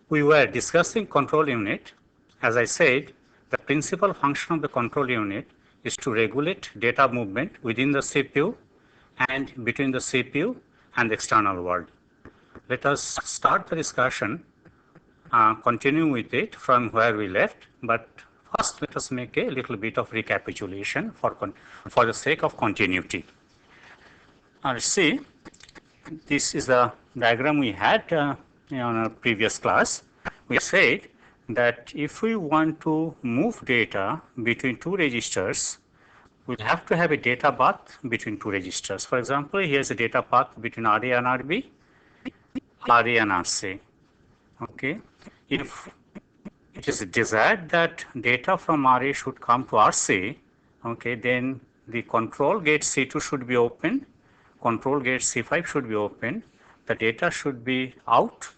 we were discussing control unit. As I said, the principal function of the control unit is to regulate data movement within the CPU and between the CPU and the external world. Let us start the discussion, continue with it from where we left, but first let us make a little bit of recapitulation for the sake of continuity. Let's see, this is the diagram we had in our previous class. We said that if we want to move data between two registers, we have to have a data path between two registers. For example, here's a data path between RA and RB, RA and RC. Okay. If it is desired that data from RA should come to RC, okay, then the control gate C2 should be open, control gate C5 should be open, the data should be out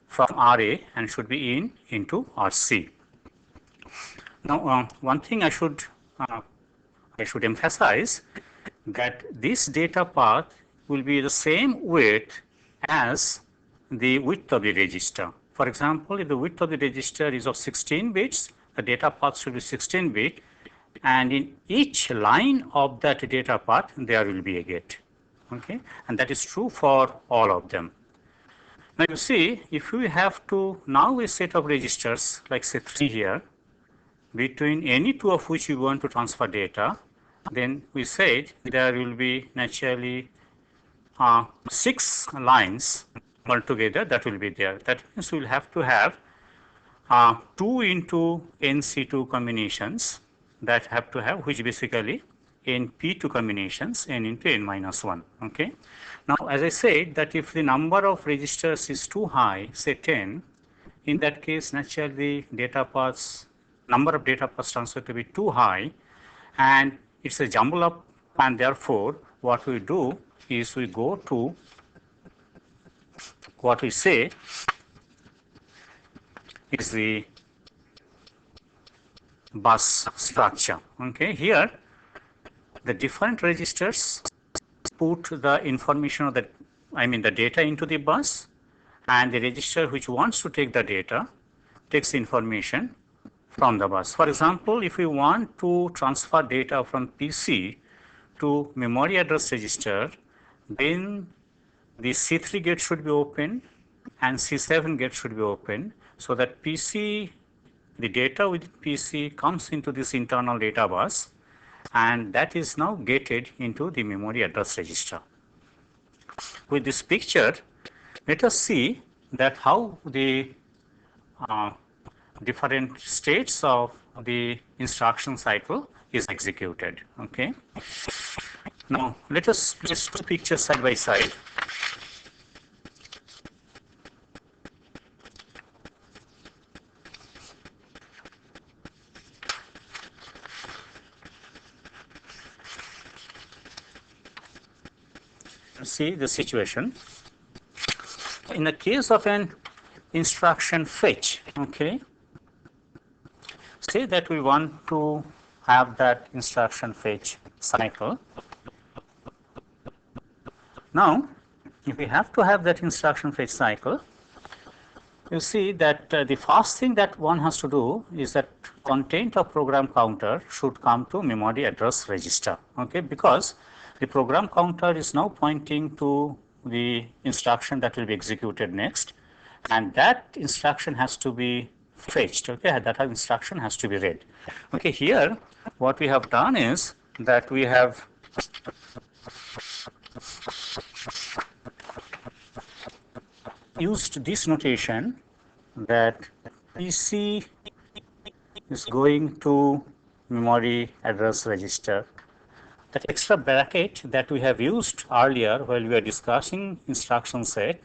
from RA and should be into RC. Now, one thing I should emphasize that this data path will be the same width as the width of the register. For example, if the width of the register is of 16 bits, the data path should be 16 bit, and in each line of that data path there will be a gate. Okay, and that is true for all of them. Now you see, if we have to now a set of registers like say 3 here, between any two of which we want to transfer data, then we said there will be naturally 6 lines altogether that will be there. That means we will have to have 2 into NC2 combinations that have to have, which basically NP2 combinations n into n minus 1. Okay. Now, as I said that if the number of registers is too high, say 10, in that case naturally data paths, number of data paths transferred to be too high, and it's a jumble up, and therefore what we do is we go to what we say is the bus structure. Okay, here the different registers put the information of the data into the bus, and the register which wants to take the data takes the information from the bus. For example, if we want to transfer data from PC to memory address register, then the C3 gate should be open and C7 gate should be open, so that PC, the data with PC comes into this internal data bus, and that is now gated into the memory address register. With this picture, let us see that how the different states of the instruction cycle is executed. Okay. Now let us place two pictures side by side. See the situation. In the case of an instruction fetch, okay, say that we want to have that instruction fetch cycle. Now, if we have to have that instruction fetch cycle, you see that the first thing that one has to do is that content of program counter should come to memory address register, okay, because the program counter is now pointing to the instruction that will be executed next, and that instruction has to be fetched. Okay, that instruction has to be read. Okay, here what we have done is that we have used this notation that PC is going to memory address register. That extra bracket that we have used earlier while we were discussing instruction set,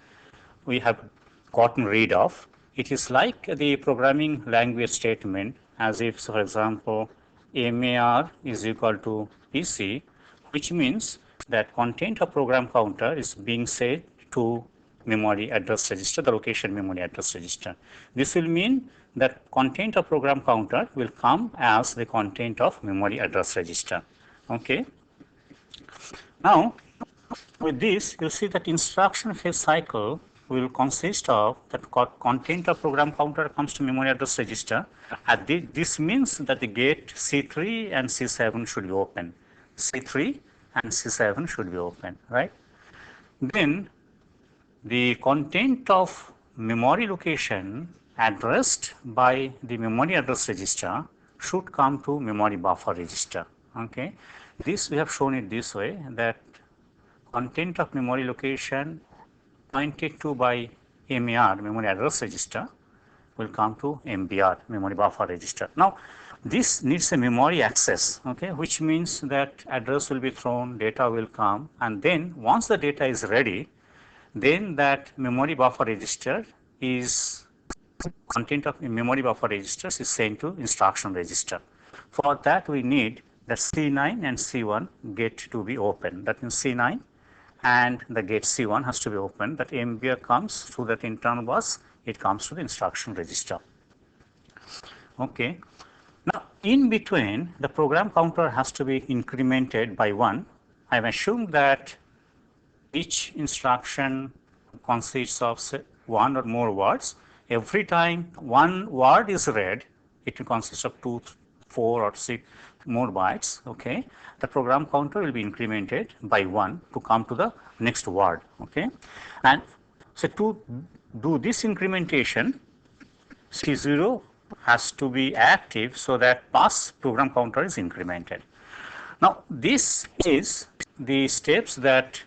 we have gotten rid of. It is like the programming language statement, as if, for example, MAR is equal to PC, which means that content of program counter is being set to memory address register, the location memory address register. This will mean that content of program counter will come as the content of memory address register. Okay. Now, with this, you see that instruction fetch cycle will consist of the content of program counter comes to memory address register, and this means that the gate C3 and C7 should be open. C3 and C7 should be open, right? Then the content of memory location addressed by the memory address register should come to memory buffer register. Okay, this we have shown it this way, that content of memory location pointed to by MER, memory address register, will come to MBR, memory buffer register. Now, this needs a memory access, okay, which means that address will be thrown, data will come, and then once the data is ready, then that memory buffer register is, content of memory buffer registers is sent to instruction register. For that, we need the C9 and C1 gate to be open. That means C9 and the gate C1 has to be open. That MBR comes through that internal bus, it comes to the instruction register. Okay. Now, in between, the program counter has to be incremented by 1. I have assumed that each instruction consists of, say, 1 or more words. Every time one word is read, it will consist of 2, 4 or 6 more bytes. Okay, the program counter will be incremented by 1 to come to the next word. Okay, and so to do this incrementation, C0 has to be active so that pass program counter is incremented. Now, this is the steps that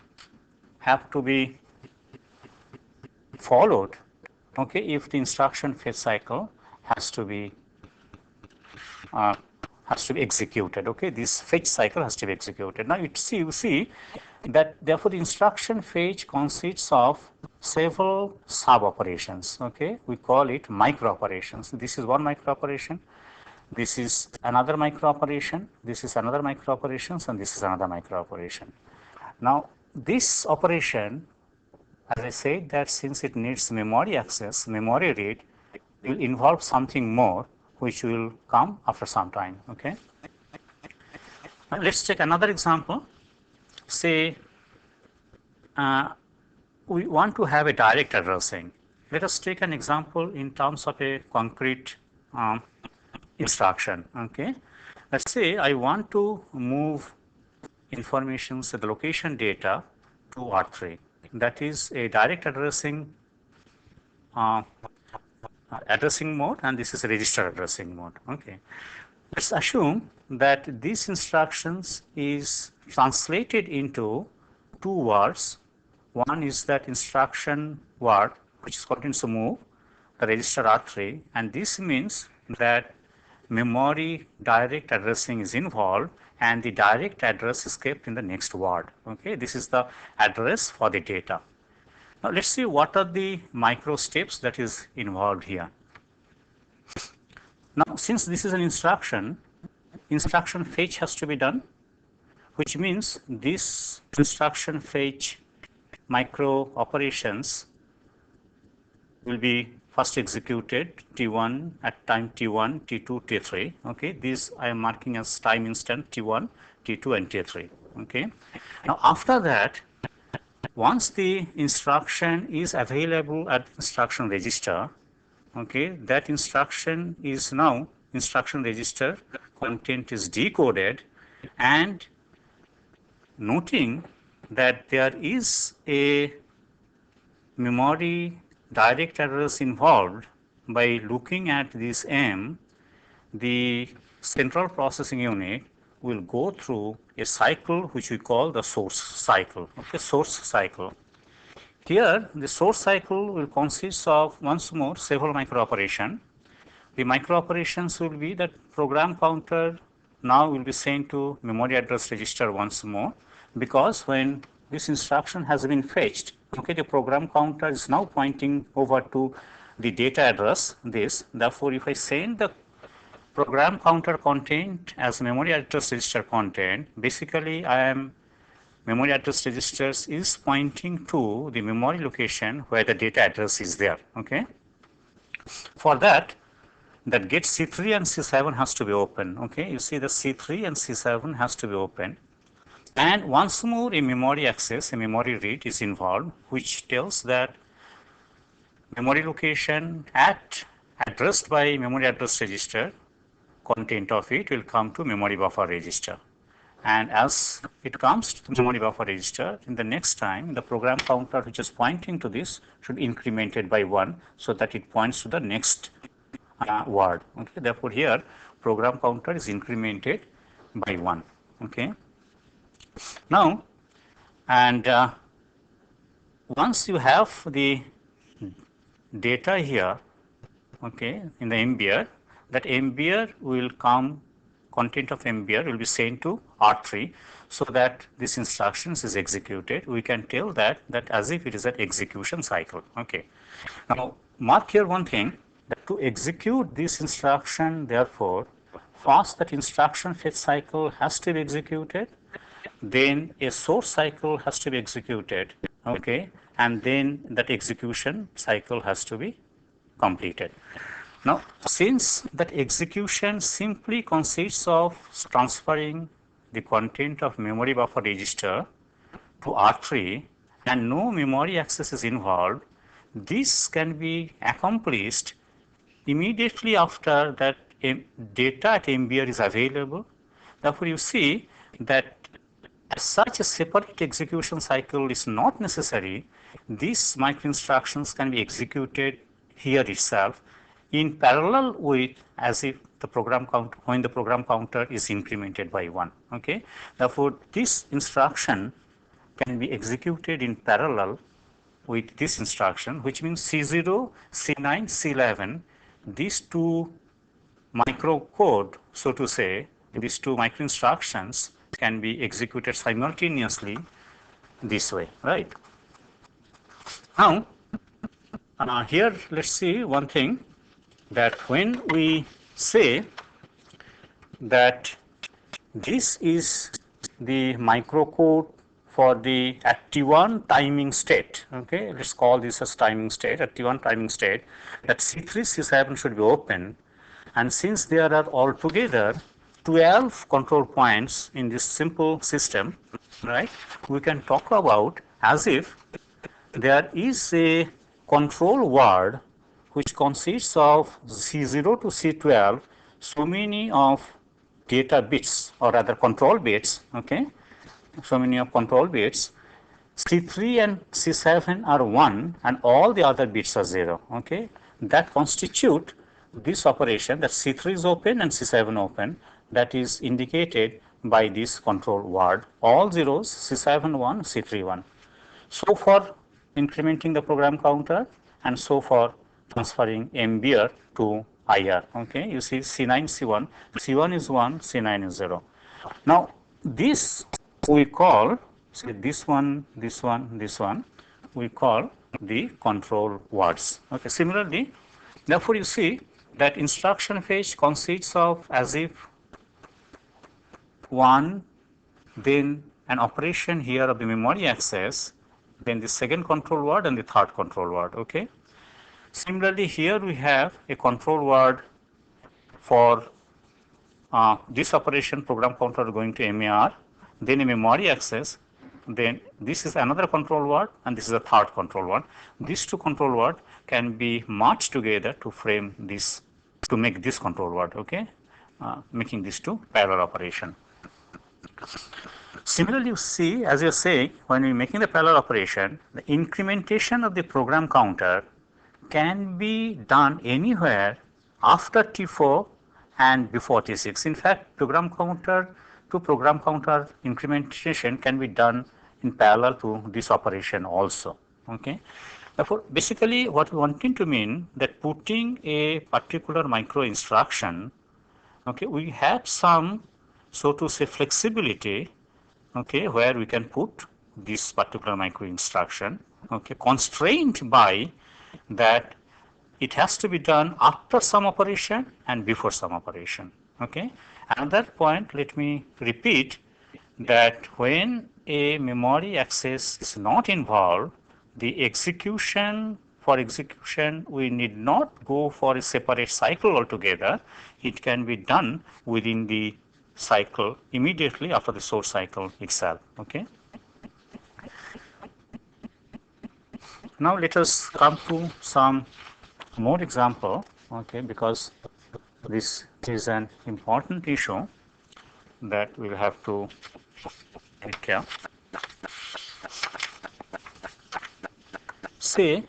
have to be followed, okay, if the instruction fetch cycle has to be executed. Okay, this fetch cycle has to be executed. Now, you see that therefore the instruction fetch consists of several sub operations. Okay, we call it micro operations. This is one micro operation, this is another micro operation, this is another micro operations, and this is another micro operation. Now, this operation, as I said, that since it needs memory access, memory read, will involve something more which will come after some time. Okay. Now, let's take another example. Say we want to have a direct addressing. Let us take an example in terms of a concrete instruction. Okay. Let's say I want to move information, so the location data to R3. That is a direct addressing mode, and this is a register addressing mode. Okay, let's assume that this instructions is translated into 2 words. One is that instruction word which contains to move the register R3, and this means that memory direct addressing is involved, and the direct address is kept in the next word. Okay, this is the address for the data. Now, let's see what are the micro steps that is involved here. Now, since this is an instruction fetch has to be done, which means this instruction fetch micro operations will be first executed T1 at time T1, T2, T3. Okay, these I am marking as time instant T1, T2, and T3. Okay, now after that, once the instruction is available at instruction register, okay, that instruction is now instruction register content is decoded, and noting that there is a memory direct address involved, by looking at this M, the central processing unit will go through a cycle which we call the source cycle. Okay, source cycle. Here, the source cycle will consist of, once more, several micro operations. The micro operations will be that program counter now will be sent to memory address register once more, because when this instruction has been fetched, okay, the program counter is now pointing over to the data address, this. Therefore, if I send the program counter content as memory address register content, basically memory address registers is pointing to the memory location where the data address is there. Okay. For that gate C3 and C7 has to be open. Okay, you see the C3 and C7 has to be open. And once more, a memory access, a memory read is involved, which tells that memory location addressed by memory address register, content of it will come to memory buffer register. And as it comes to the memory buffer register, in the next time, the program counter which is pointing to this should increment it by 1 so that it points to the next word. Okay. Therefore, here program counter is incremented by 1. Okay. Now, and once you have the data here, okay, in the MBR, that MBR will come, content of MBR will be sent to R3 so that this instructions is executed. We can tell that as if it is an execution cycle. Okay. Now, mark here one thing, that to execute this instruction, therefore, first that instruction fetch cycle has to be executed, then a source cycle has to be executed, okay, and then that execution cycle has to be completed. Now, since that execution simply consists of transferring the content of memory buffer register to R3 and no memory access is involved, this can be accomplished immediately after that data at MBR is available. Therefore, you see that as such a separate execution cycle is not necessary. These micro instructions can be executed here itself in parallel with as if the program count when the program counter is incremented by 1. Okay. Therefore, this instruction can be executed in parallel with this instruction, which means C0, C9, C11, these two micro code, so to say, these two micro instructions can be executed simultaneously this way, right? Now, here let's see one thing, that when we say that this is the microcode for the at T1 timing state, okay, let's call this as timing state, at T1 timing state, that C3, C7 should be open, and since there are altogether 12 control points in this simple system, right, we can talk about as if there is a control word which consists of C0 to C12, so many of data bits or rather control bits, okay, so many of control bits. C3 and C7 are 1 and all the other bits are 0, okay. That constitute this operation, that C3 is open and C7 open, that is indicated by this control word, all zeros, C7 1, C3 1. So for incrementing the program counter and so for transferring MBR to IR, okay. You see C9, C1, C1 is 1, C9 is 0. Now, this we call, say this one, this one, this one, we call the control words, okay. Similarly, therefore, you see that instruction fetch consists of as if one, then an operation here of the memory access, then the second control word and the third control word, okay. Similarly, here we have a control word for this operation program counter going to MAR, then a memory access, then this is another control word and this is a third control word. These two control words can be merged together to frame this, to make this control word, okay, making these two parallel operation. Similarly, you see, as you're saying, when we're making the parallel operation, the incrementation of the program counter can be done anywhere after T4 and before T6. In fact, program counter to program counter incrementation can be done in parallel to this operation also, okay. Therefore, basically what we wanting to mean that putting a particular micro instruction, okay, we have some, so to say, flexibility, okay, where we can put this particular micro instruction, okay, constrained by that it has to be done after some operation and before some operation, okay. Another point, let me repeat that when a memory access is not involved, the execution, for execution, we need not go for a separate cycle altogether. It can be done within the cycle immediately after the source cycle itself, okay. Now let us come to some more example, okay, because this is an important issue that we will have to take care. Say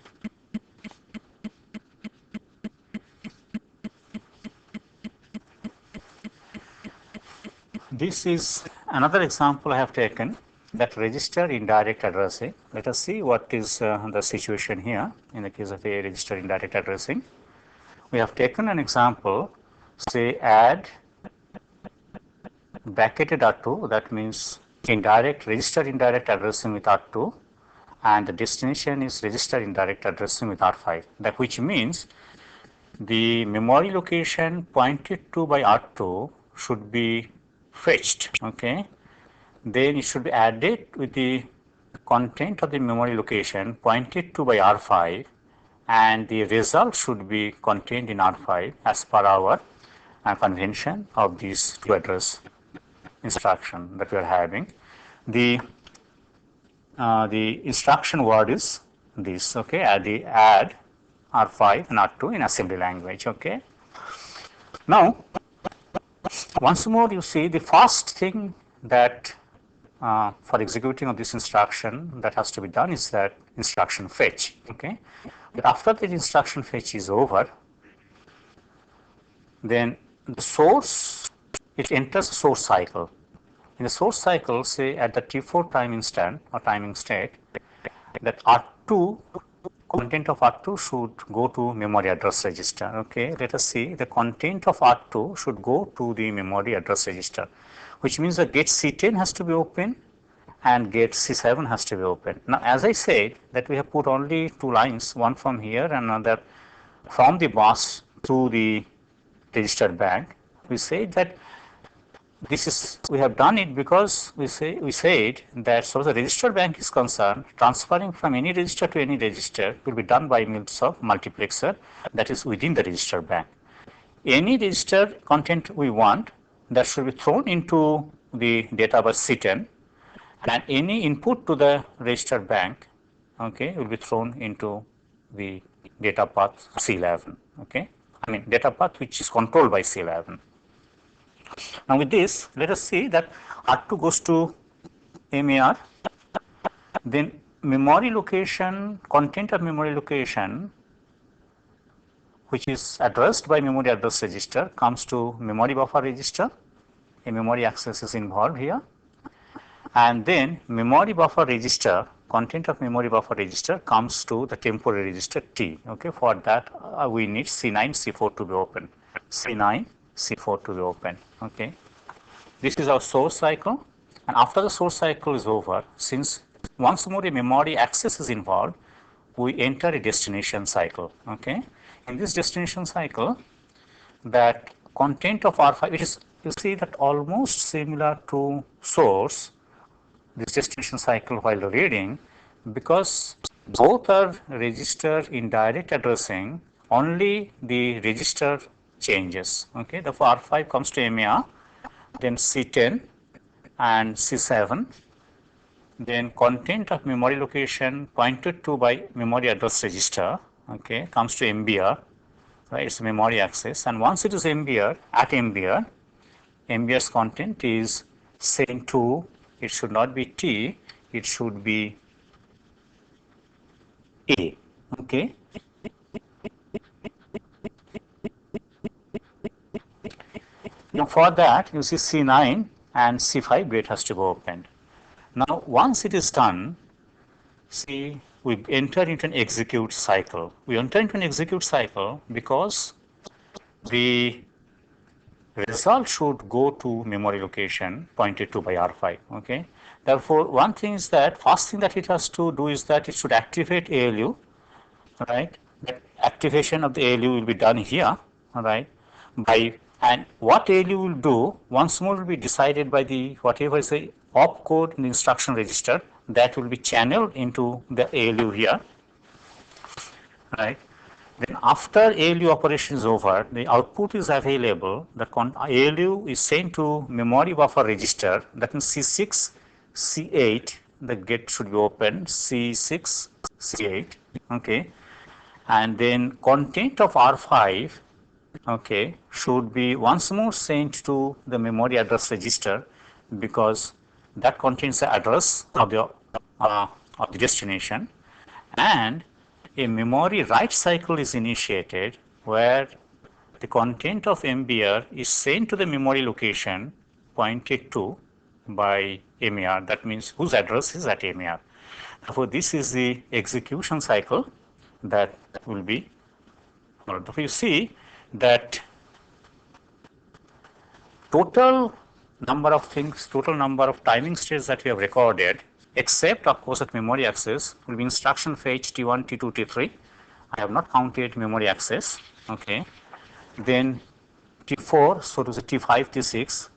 this is another example I have taken, that register indirect addressing. Let us see what is the situation here in the case of a register indirect addressing. We have taken an example, say add bracketed R2, that means register indirect addressing with R2, and the destination is register indirect addressing with R5, that which means the memory location pointed to by R2 should be fetched, okay. Then it should be added with the content of the memory location pointed to by R5, and the result should be contained in R5 as per our convention of these two address instruction that we are having. The instruction word is this, okay, add R5 and R2 in assembly language, okay. Now once more you see the first thing that for executing of this instruction that has to be done is that instruction fetch, okay. But after the instruction fetch is over, then the source, it enters the source cycle. In the source cycle, say at the T4 time instant or timing state, that R2, content of R2 should go to memory address register, okay. Let us see, the content of R2 should go to the memory address register, which means that gate C10 has to be open and gate C7 has to be open. Now as I said that we have put only two lines, one from here and another from the bus to the register bank. We say that this is, we have done it because we said that so the register bank is concerned, transferring from any register to any register will be done by means of multiplexer that is within the register bank. Any register content we want, that should be thrown into the data bus C10, and any input to the register bank, okay, will be thrown into the data path C11, okay. I mean data path which is controlled by C11. Now with this, let us see that R2 goes to MAR, then memory location, content of memory location which is addressed by memory address register comes to memory buffer register. A memory access is involved here, and then memory buffer register, content of memory buffer register comes to the temporary register T, okay. For that we need C9, C4 to be open, C9, C4 to be open, okay. This is our source cycle, and after the source cycle is over, since once more a memory access is involved, we enter a destination cycle, okay. In this destination cycle, that content of R5, it is, you see that almost similar to source, this destination cycle while reading, because both are register indirect addressing, only the register changes, okay. Therefore R5 comes to MAR, then C10 and C7, then content of memory location pointed to by memory address register, okay, comes to MBR, right, it's memory access, and once it is MBR, at MBR, MBR's content is sent to, it should not be T, it should be A, okay. Now for that you see C9 and C5 gate has to be opened. Now once it is done, see, we enter into an execute cycle. We enter into an execute cycle because the result should go to memory location pointed to by R5, okay. Therefore one thing is that first thing that it has to do is that it should activate ALU, right. That activation of the ALU will be done here, right, by, and what ALU will do once more will be decided by the whatever is the opcode in the instruction register, that will be channeled into the ALU here, right. Then after ALU operation is over, the output is available, the ALU is sent to memory buffer register, that means C6, C8, the gate should be open, C6, C8, Okay, and then content of R5, okay, should be once more sent to the memory address register, because that contains the address of the destination, and a memory write cycle is initiated where the content of MBR is sent to the memory location pointed to by MAR. That means whose address is at MAR. Therefore, this is the execution cycle that will be followed. Therefore, you see that total number of things, total number of timing states that we have recorded, except of course at memory access, will be instruction fetch T1, T2, T3. I have not counted memory access. Okay. Then T4, so to say T5, T6.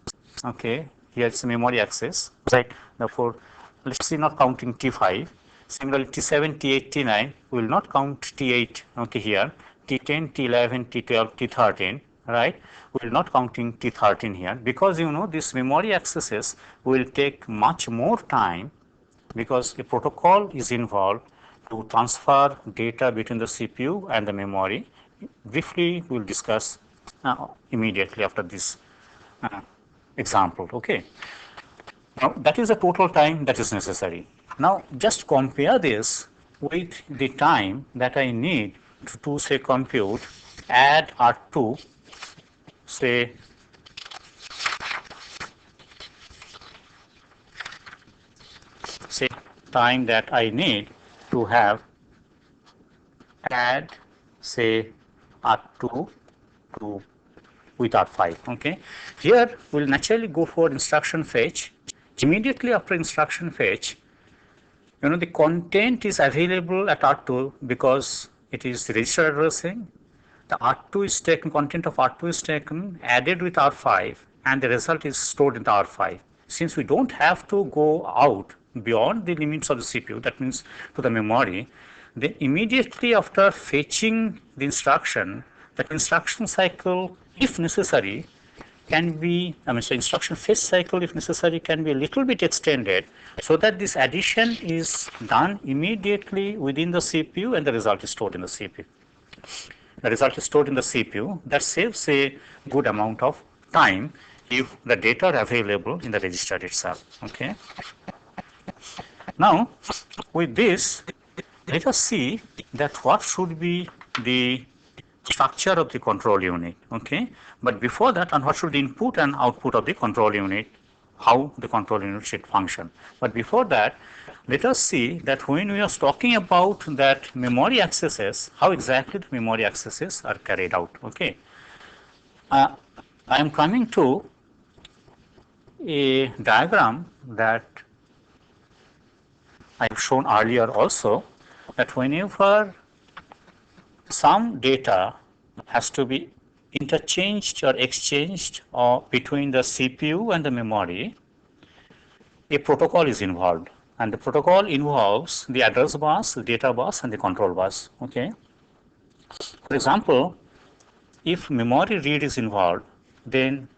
Okay. Here it's memory access. Right. Therefore, let's see, not counting T5. Similarly, T7, T8, T9, we will not count T8. Okay. Here T10, T11, T12, T13. Right, we will not counting T13 here, because you know these memory accesses will take much more time, because a protocol is involved to transfer data between the CPU and the memory. Briefly, we will discuss immediately after this example. Okay. Now, that is the total time that is necessary. Now, just compare this with the time that I need to say compute add R2, say time that I need to have add say R2 to with R5. Okay. Here we'll naturally go for instruction fetch. Immediately after instruction fetch, you know, the content is available at R2 because it is register addressing. The R2 is taken, content of R2 is taken, added with R5, and the result is stored in the R5. Since we don't have to go out beyond the limits of the CPU, that means to the memory, then immediately after fetching the instruction, that instruction cycle, if necessary, can be, so instruction fetch cycle, if necessary, can be a little bit extended, so that this addition is done immediately within the CPU and the result is stored in the CPU. The result is stored in the CPU. That saves a good amount of time if the data are available in the register itself. Okay. Now, with this, let us see that what should be the structure of the control unit. Okay. But before that, and what should the input and output of the control unit, how the control unit should function. But before that, let us see that when we are talking about that memory accesses, how exactly the memory accesses are carried out. Okay. I am coming to a diagram that I have shown earlier also, that whenever some data has to be interchanged or exchanged between the CPU and the memory, a protocol is involved. And the protocol involves the address bus, the data bus, and the control bus. Okay. For example, if memory read is involved, then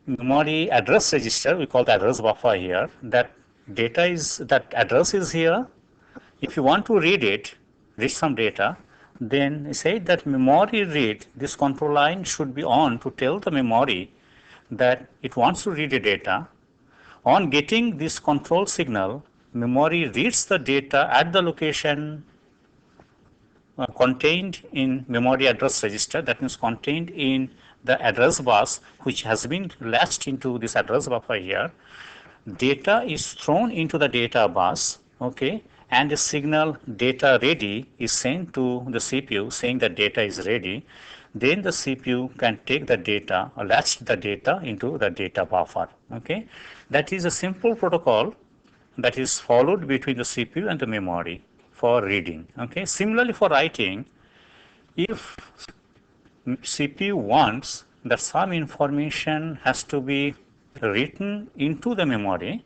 memory address register, we call the address buffer here, that data is, that address is here. If you want to read it, read some data, then say that memory read, this control line should be on to tell the memory that it wants to read the data. On getting this control signal, memory reads the data at the location contained in memory address register, that means contained in the address bus, which has been latched into this address buffer here. Data is thrown into the data bus, okay, and the signal data ready is sent to the CPU saying that data is ready. Then the CPU can take the data or latch the data into the data buffer. Okay, that is a simple protocol that is followed between the CPU and the memory for reading. Okay, similarly for writing, if CPU wants that some information has to be written into the memory,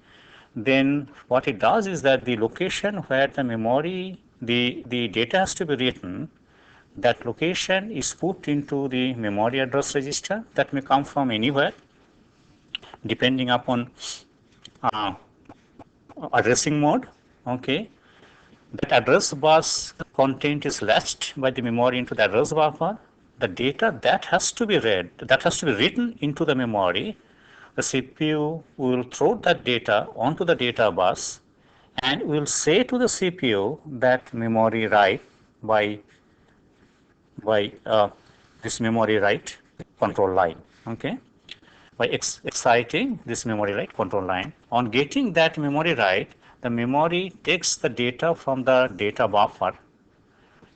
then what it does is that the location where the memory, the data has to be written, that location is put into the memory address register. That may come from anywhere depending upon addressing mode. Okay. that address bus content is latched by the memory into the address buffer. The data that has to be read, that has to be written into the memory, the CPU will throw that data onto the data bus and will say to the CPU that memory write by this memory write control line. Okay, by exciting this memory write control line. On getting that memory write, the memory takes the data from the data buffer,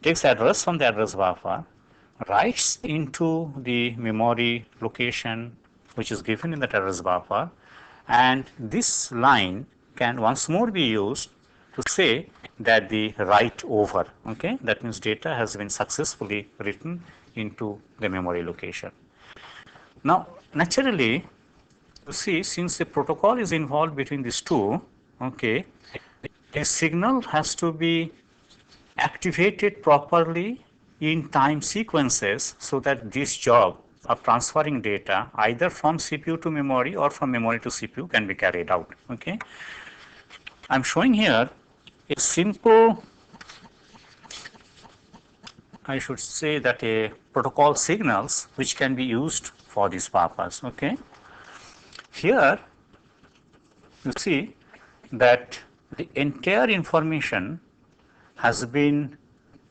takes address from the address buffer, writes into the memory location which is given in the address buffer, and this line can once more be used to say that the write over. Okay, that means data has been successfully written into the memory location. Now, naturally, you see, since the protocol is involved between these two, okay, a signal has to be activated properly in time sequences so that this job of transferring data either from CPU to memory or from memory to CPU can be carried out. Okay, I'm showing here a simple, I should say that a protocol signals which can be used for this purpose. Okay, here you see that the entire information has been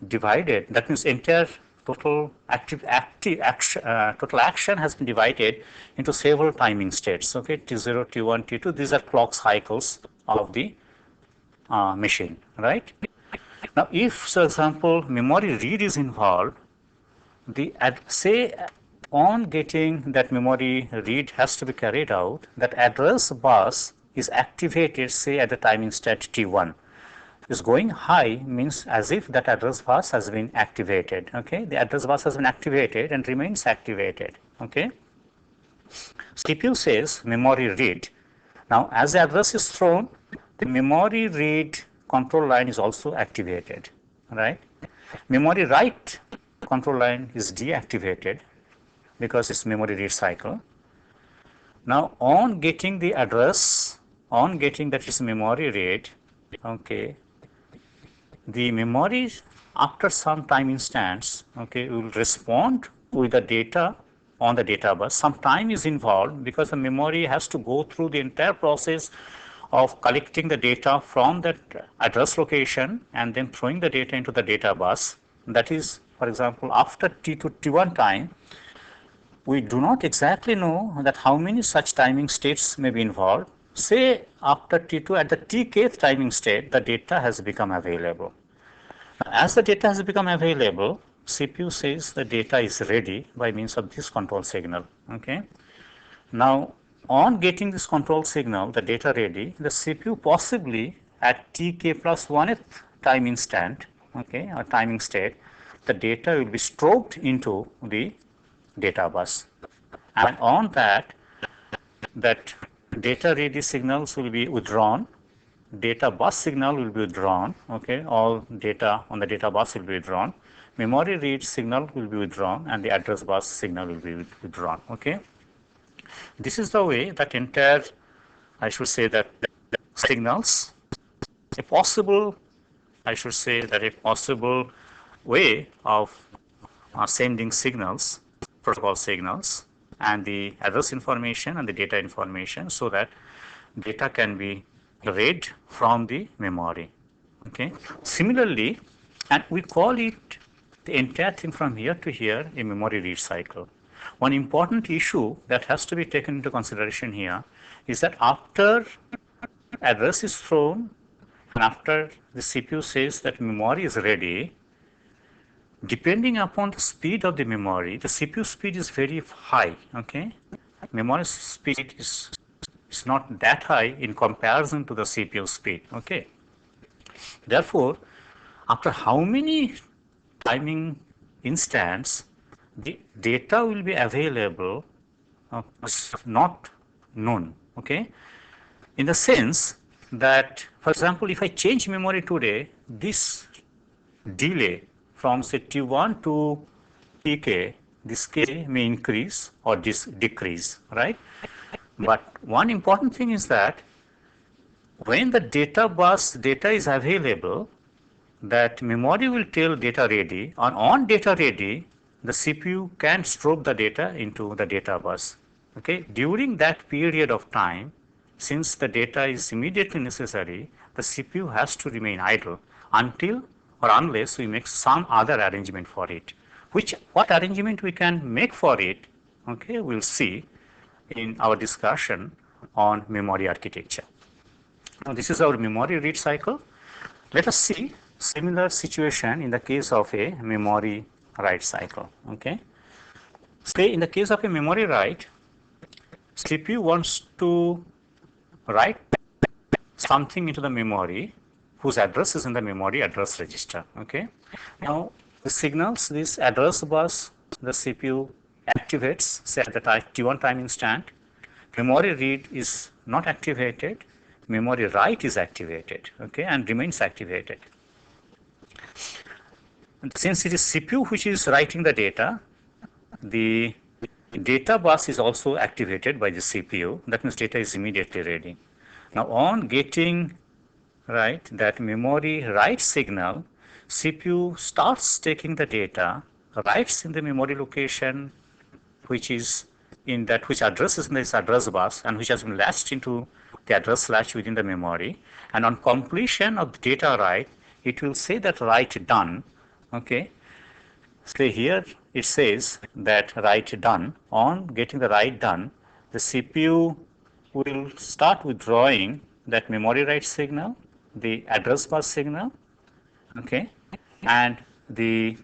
divided. That means entire total total action has been divided into several timing states. Okay, T0, T1, T2. These are clock cycles of the machine, right? Now, if, for example, memory read is involved, say on getting that memory read has to be carried out, that address bus is activated, say at the timing state T1. Is going high means as if that address bus has been activated. Okay, the address bus has been activated and remains activated. Okay, CPU says memory read. Now, as the address is thrown, the memory read control line is also activated. Right, memory write control line is deactivated because it's memory read cycle. Now, on getting the address, on getting that is memory read, okay, the memory after some time instance, okay, will respond with the data on the data bus. Some time is involved because the memory has to go through the entire process of collecting the data from that address location and then throwing the data into the data bus. That is, for example, after T2, T1 time, we do not exactly know that how many such timing states may be involved. Say after T2 at the tkth timing state, the data has become available. As the data has become available, CPU says the data is ready by means of this control signal. Okay. Now, on getting this control signal, the data ready, the CPU possibly at tk plus 1th time instant, okay, or timing state, the data will be stroked into the data bus, and on that data ready signals will be withdrawn, data bus signal will be withdrawn. Okay, all data on the data bus will be withdrawn, memory read signal will be withdrawn, and the address bus signal will be withdrawn. Okay, this is the way that entire, I should say that signals, a possible, I should say that a possible way of sending signals, protocol signals, and the address information and the data information so that data can be read from the memory. Okay. Similarly, and we call it the entire thing from here to here a memory read cycle. One important issue that has to be taken into consideration here is that after address is thrown and after the CPU says that memory is ready, depending upon the speed of the memory, the CPU speed is very high. Okay, memory speed is not that high in comparison to the CPU speed. Okay, therefore, after how many timing instance the data will be available is not known. Okay, in the sense that, for example, if I change memory today, this delay from say T1 to Tk, this k may increase or decrease, right? But one important thing is that when the data bus data is available, that memory will tell data ready, and on data ready, the CPU can stroke the data into the data bus. Okay, during that period of time, since the data is immediately necessary, the CPU has to remain idle until or unless we make some other arrangement for it. What arrangement we can make for it, okay, we'll see in our discussion on memory architecture. Now this is our memory read cycle. Let us see similar situation in the case of a memory write cycle. Okay. Say in the case of a memory write, CPU wants to write something into the memory whose address is in the memory address register. Okay. Now the signals this address bus the CPU activates, say at the T1 time instant. Memory read is not activated, memory write is activated, okay, and remains activated. And since it is CPU which is writing the data bus is also activated by the CPU. That means data is immediately ready. Now on getting that memory write signal, CPU starts taking the data, writes in the memory location which is in that which address is in this address bus and which has been latched into the address latch within the memory, and on completion of the data write, it will say that write done. Okay, so here it says that write done. On getting the write done, the CPU will start withdrawing that memory write signal, the address bus signal, okay, and the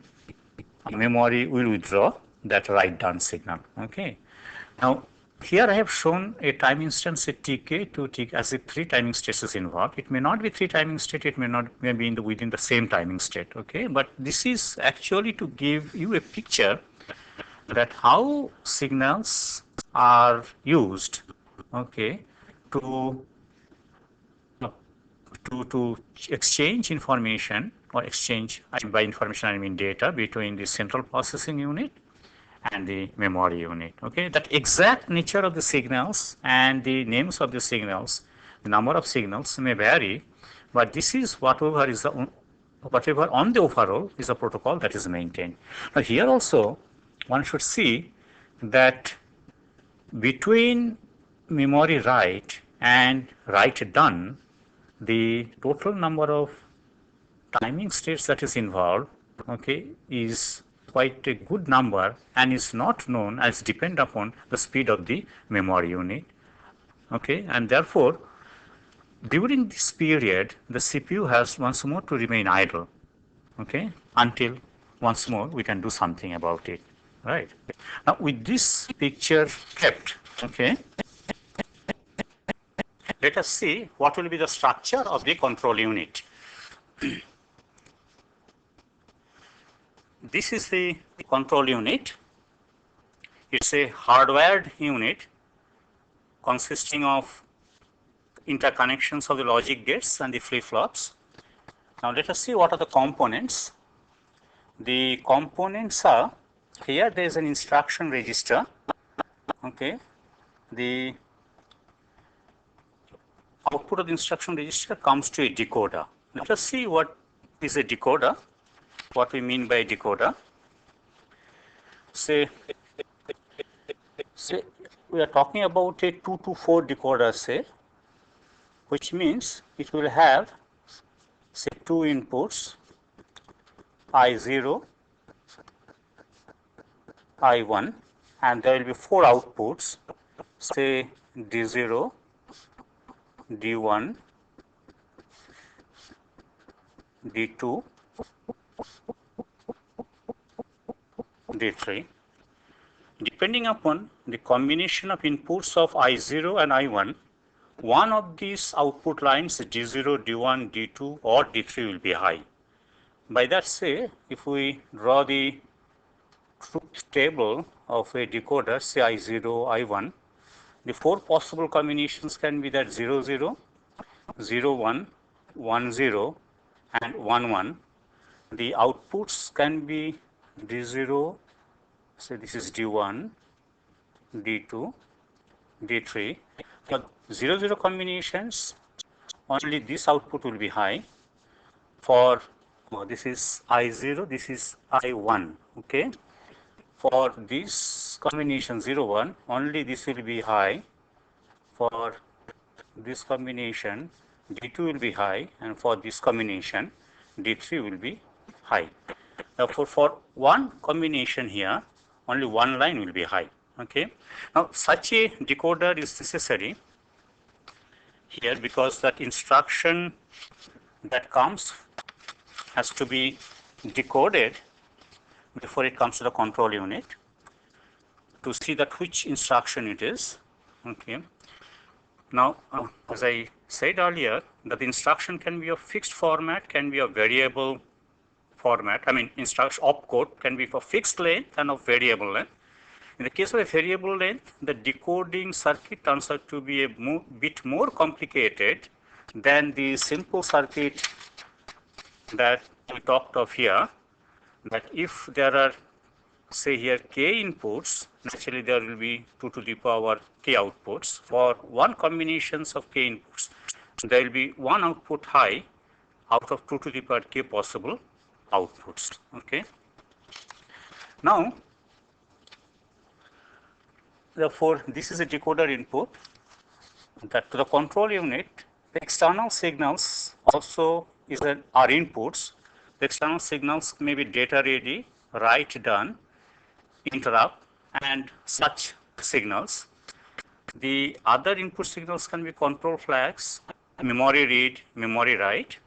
memory will withdraw that write done signal. Okay. Now here I have shown a time instance at Tk to Tk as if 3 timing states is involved. It may not be 3 timing state, it may be within the same timing state. Okay, but this is actually to give you a picture that how signals are used, okay, to exchange information or exchange, by information I mean data, between the central processing unit and the memory unit. Okay, that exact nature of the signals and the names of the signals, the number of signals may vary, but this is whatever on the overall is a protocol that is maintained. Now here also one should see that between memory write and write done, the total number of timing states that is involved, okay, is quite a good number and is not known as depend upon the speed of the memory unit. Okay, and therefore during this period the CPU has once more to remain idle, okay, until once more we can do something about it, right? Now with this picture kept, okay, let us see what will be the structure of the control unit. This is the control unit. It's a hardwired unit consisting of interconnections of the logic gates and the flip-flops. Now let us see what are the components. The components are, here there is an instruction register. Okay, the output of the instruction register comes to a decoder. Let us see what is a decoder, what we mean by a decoder. Say we are talking about a 2 to 4 decoder, say, which means it will have, say, 2 inputs, I0, I1, and there will be 4 outputs, say D0, D1, D2, D3. Depending upon the combination of inputs of I0 and I1, one of these output lines, D0, D1, D2 or D3 will be high. By that, say, if we draw the truth table of a decoder, say I0, I1, the 4 possible combinations can be that 0, 0, 0, 1, 1, 0 and 1, 1. The outputs can be D0, say this is D1, D2, D3. For 0, 0 combinations, only this output will be high. For this is I0, this is I1. Okay. For this combination 0, 1, only this will be high. For this combination, D2 will be high, and for this combination, D3 will be high. Therefore, for one combination here, only one line will be high. Okay. Now, such a decoder is necessary here because that instruction that comes has to be decoded before it comes to the control unit to see that which instruction it is. Okay. Now, as I said earlier, that the instruction can be of fixed format, can be of variable format. I mean, instruction opcode can be for fixed length and of variable length. In the case of a variable length, the decoding circuit turns out to be a bit more complicated than the simple circuit that we talked of here. That if there are, say here, k inputs, naturally there will be 2 to the power k outputs. For one combinations of k inputs, there will be one output high out of 2 to the power k possible outputs. Okay. Now, therefore, this is a decoder input that to the control unit, the external signals also are inputs. The external signals may be data ready, write done, interrupt, and such signals. The other input signals can be control flags, memory read, memory write.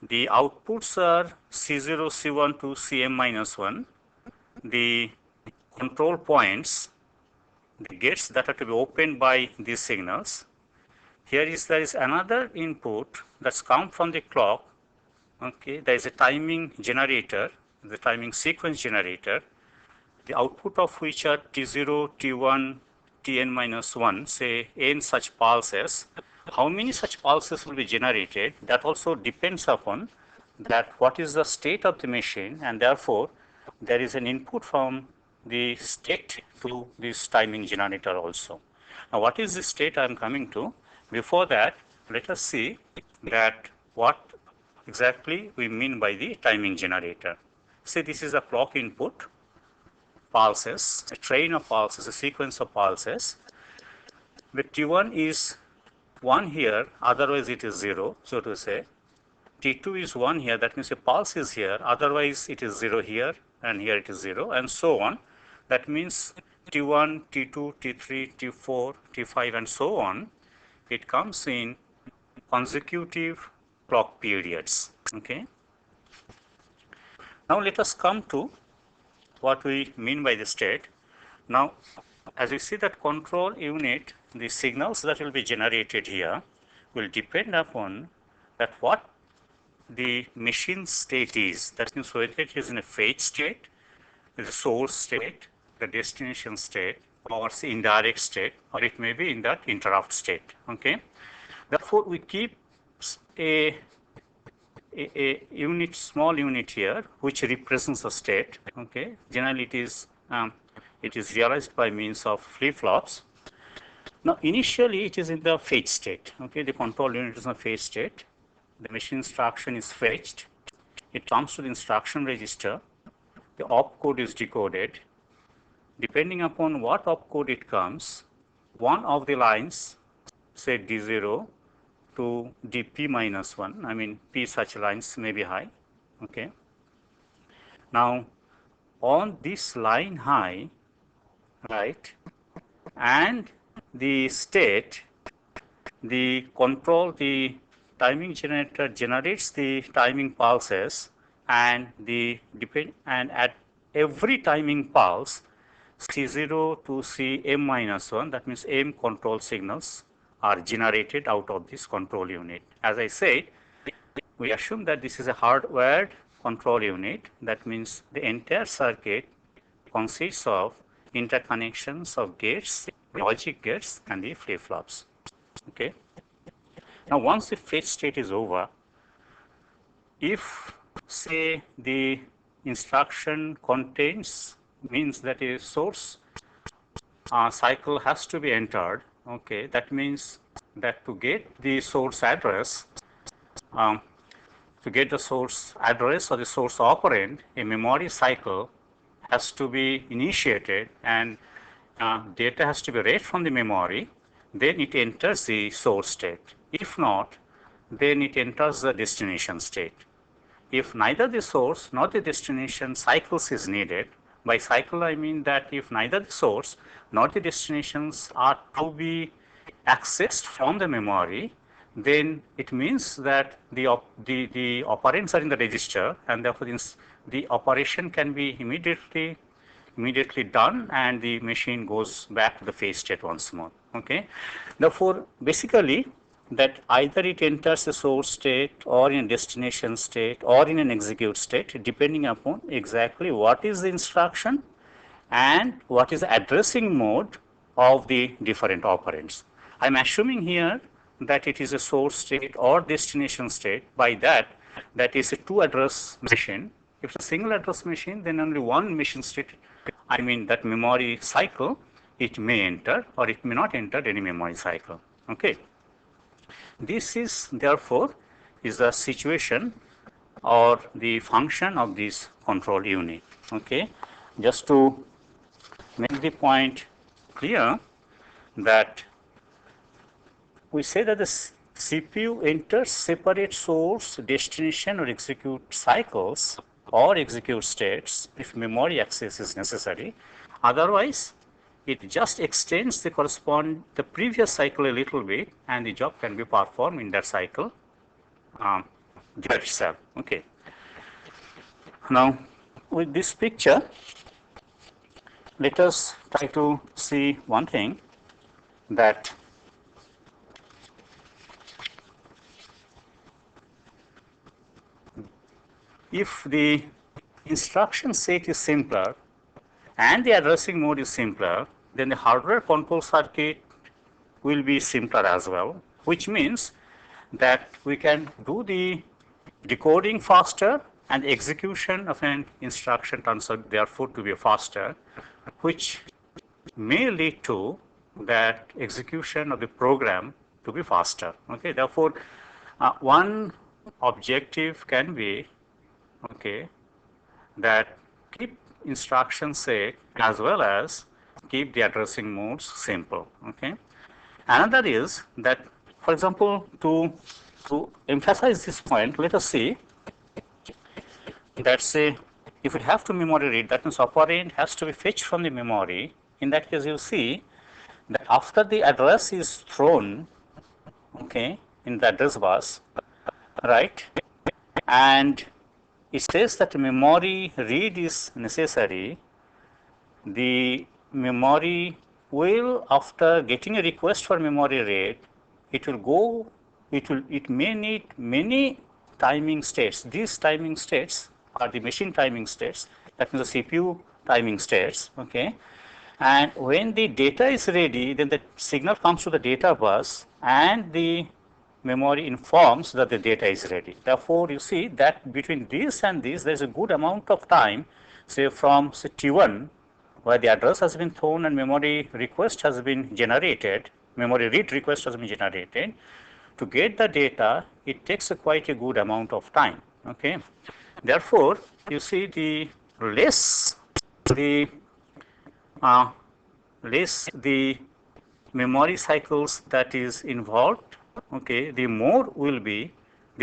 The outputs are C0, C1 to Cm-1. The control points, the gates that are to be opened by these signals. Here there is another input that's come from the clock. Okay, there is a timing generator, the timing sequence generator, the output of which are T0, T1, Tn-1, say n such pulses. How many such pulses will be generated? That also depends upon that what is the state of the machine, and therefore there is an input from the state to this timing generator also. Now, what is the state I am coming to? Before that, let us see that what exactly we mean by the timing generator. Say this is a clock input, pulses, a train of pulses, a sequence of pulses. The T1 is 1 here, otherwise it is 0, so to say. T2 is 1 here, that means a pulse is here, otherwise it is 0 here, and here it is 0, and so on. That means T1, T2, T3, T4, T5, and so on. It comes in consecutive clock periods. Okay. Now let us come to what we mean by the state. Now, as you see that control unit, the signals that will be generated here will depend upon that what the machine state is. That means whether it is in a fetch state, the source state, the destination state, or say indirect state, or it may be in that interrupt state. Okay. Therefore, we keep a unit, small unit here, which represents a state. Okay. Generally, it is realized by means of flip-flops. Now, initially, it is in the fetch state. Okay. The control unit is in the fetch state. The machine instruction is fetched. It comes to the instruction register. The opcode is decoded. Depending upon what opcode it comes, one of the lines, say D0 to dp-1, I mean p such lines may be high. Okay. Now, on this line high, right, and the state, the timing generator generates the timing pulses, and at every timing pulse, C0 to Cm-1, that means M control signals are generated out of this control unit. As I said, we assume that this is a hardwired control unit. That means the entire circuit consists of interconnections of gates, logic gates, and the flip-flops. Okay. Now, once the fetch state is over, if say the instruction contains, means that a source cycle has to be entered. Okay, that means that to get the source address, to get the source address or the source operand, a memory cycle has to be initiated and data has to be read from the memory, then it enters the source state. If not, then it enters the destination state. If neither the source nor the destination cycles is needed, by cycle I mean that if neither the source nor the destinations are to be accessed from the memory, then it means that the operands are in the register, and therefore the operation can be immediately done, and the machine goes back to the phase state once more. Okay. Therefore, basically that either it enters a source state or in a destination state or in an execute state, depending upon exactly what is the instruction and what is the addressing mode of the different operands. I am assuming here that it is a source state or destination state. By that is a two address machine. If it's a single address machine, then only one machine state, I mean that memory cycle, it may enter or it may not enter any memory cycle. Okay. This is therefore is the situation or the function of this control unit. Okay. Just to make the point clear, that we say that the CPU enters separate source, destination or execute cycles or execute states if memory access is necessary. Otherwise, it just extends the previous cycle a little bit, and the job can be performed in that cycle itself. Okay. Now, with this picture, let us try to see one thing, that if the instruction set is simpler and the addressing mode is simpler, then the hardware control circuit will be simpler as well, which means that we can do the decoding faster and execution of an instruction turns out therefore to be faster, which may lead to that execution of the program to be faster. Okay. Therefore, one objective can be, okay, that keep instruction set as well as keep the addressing modes simple. Okay. Another is that, for example, to emphasize this point, let us see that, say, if we have to memory read, that means operand has to be fetched from the memory. In that case, you see that after the address is thrown, okay, in the address bus, right, and it says that memory read is necessary, the memory will, after getting a request for memory read, it may need many timing states. These timing states are the machine timing states, that means the CPU timing states. Okay. And when the data is ready, then the signal comes to the data bus and the memory informs that the data is ready. Therefore, you see that between this and this, there is a good amount of time, say from say T1, where the address has been thrown and memory request has been generated, memory read request has been generated. To get the data, it takes quite a good amount of time. Okay. Therefore, you see the less the memory cycles that is involved, okay, the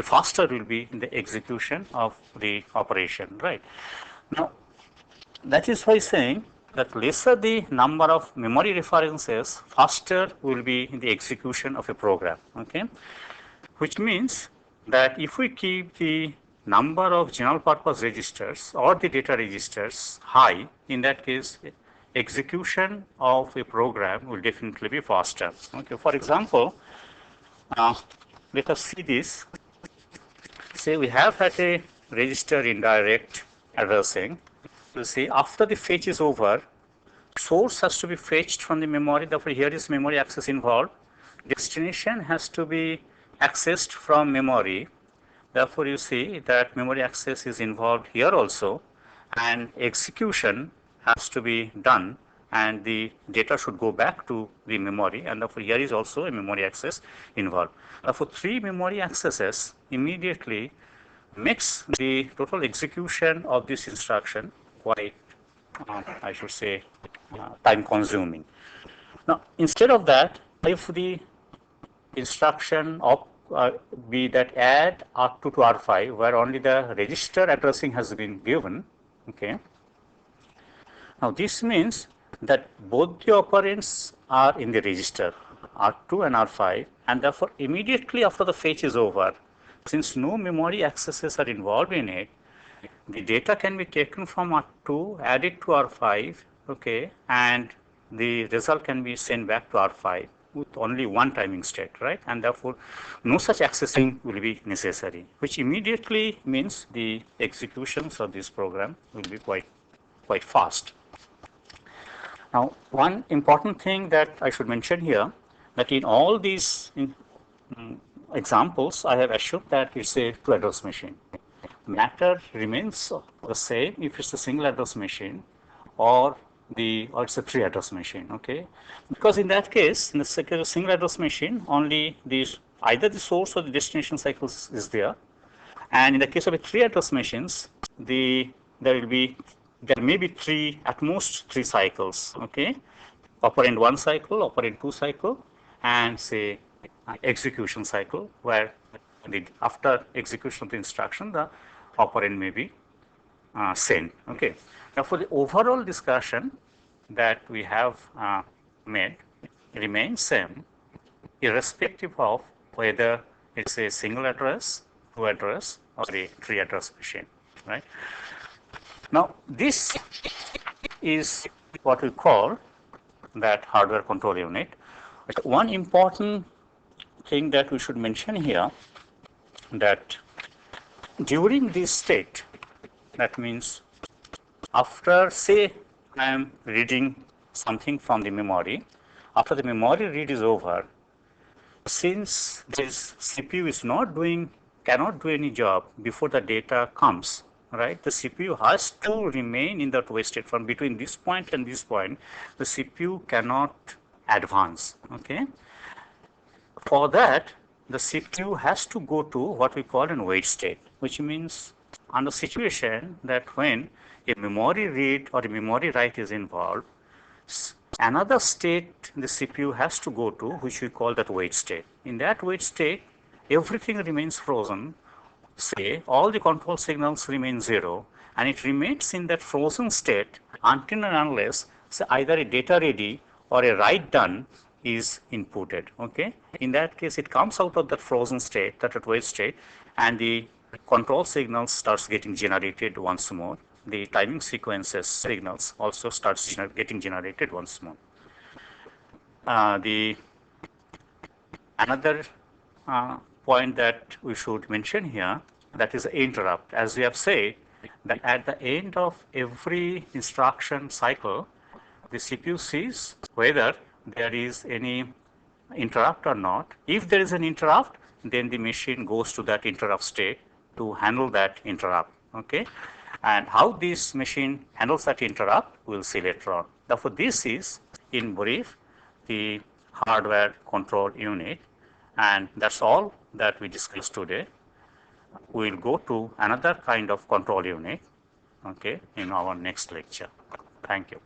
faster will be in the execution of the operation, right. Now, that is why saying that lesser the number of memory references, faster will be in the execution of a program. Okay. Which means that if we keep the number of general purpose registers or the data registers high, in that case, execution of a program will definitely be faster. Okay. For example, let us see this. Say we have had a register indirect addressing. You see, after the fetch is over, source has to be fetched from the memory. Therefore, here is memory access involved. Destination has to be accessed from memory. Therefore, you see that memory access is involved here also, and execution has to be done, and the data should go back to the memory, and therefore here is also a memory access involved. Therefore, three memory accesses immediately makes the total execution of this instruction quite, I should say, time consuming. Now, instead of that, if the instruction of be that add R2 to R5, where only the register addressing has been given, okay. Now, this means that both the operands are in the register R2 and R5, and therefore immediately after the fetch is over, since no memory accesses are involved in it, the data can be taken from R2, added to R5, okay, and the result can be sent back to R5 with only one timing state, right? And therefore, no such accessing will be necessary, which immediately means the executions of this program will be quite fast. Now, one important thing that I should mention here, that in all these examples, I have assumed that it's a two-address machine. Matter remains the same if it's a single address machine or it's a three-address machine, okay? Because in that case, in the single address machine, only either the source or the destination cycles is there, and in the case of a three-address machines, there may be at most three cycles, okay? Operand 1 cycle, operand 2 cycle, and say execution cycle, where after execution of the instruction, the operand may be sent. Okay. Now, for the overall discussion that we have made, remains same, irrespective of whether it's a single address, two address, or a three address machine. Right. Now, this is what we call that hardware control unit. But one important thing that we should mention here, that during this state, that means after, say, I am reading something from the memory, after the memory read is over, since this CPU is cannot do any job before the data comes, right? The CPU has to remain in that wait state. From between this point and this point, the CPU cannot advance, okay? For that, the CPU has to go to what we call an wait state, which means under situation that when a memory read or a memory write is involved, another state the CPU has to go to, which we call that wait state. In that wait state, everything remains frozen. Say all the control signals remain 0, and it remains in that frozen state until and unless either a data ready or a write done is inputted. Okay. In that case, it comes out of that frozen state, that wait state, and the control signals starts getting generated once more. The timing sequences signals also starts getting generated once more. Another point that we should mention here, that is interrupt. As we have said, that at the end of every instruction cycle, the CPU sees whether there is any interrupt or not. If there is an interrupt, then the machine goes to that interrupt state to handle that interrupt. Okay, and how this machine handles that interrupt, we'll see later on. Therefore, this is in brief the hardware control unit, and that's all that we discussed today. We'll go to another kind of control unit, okay, in our next lecture. Thank you.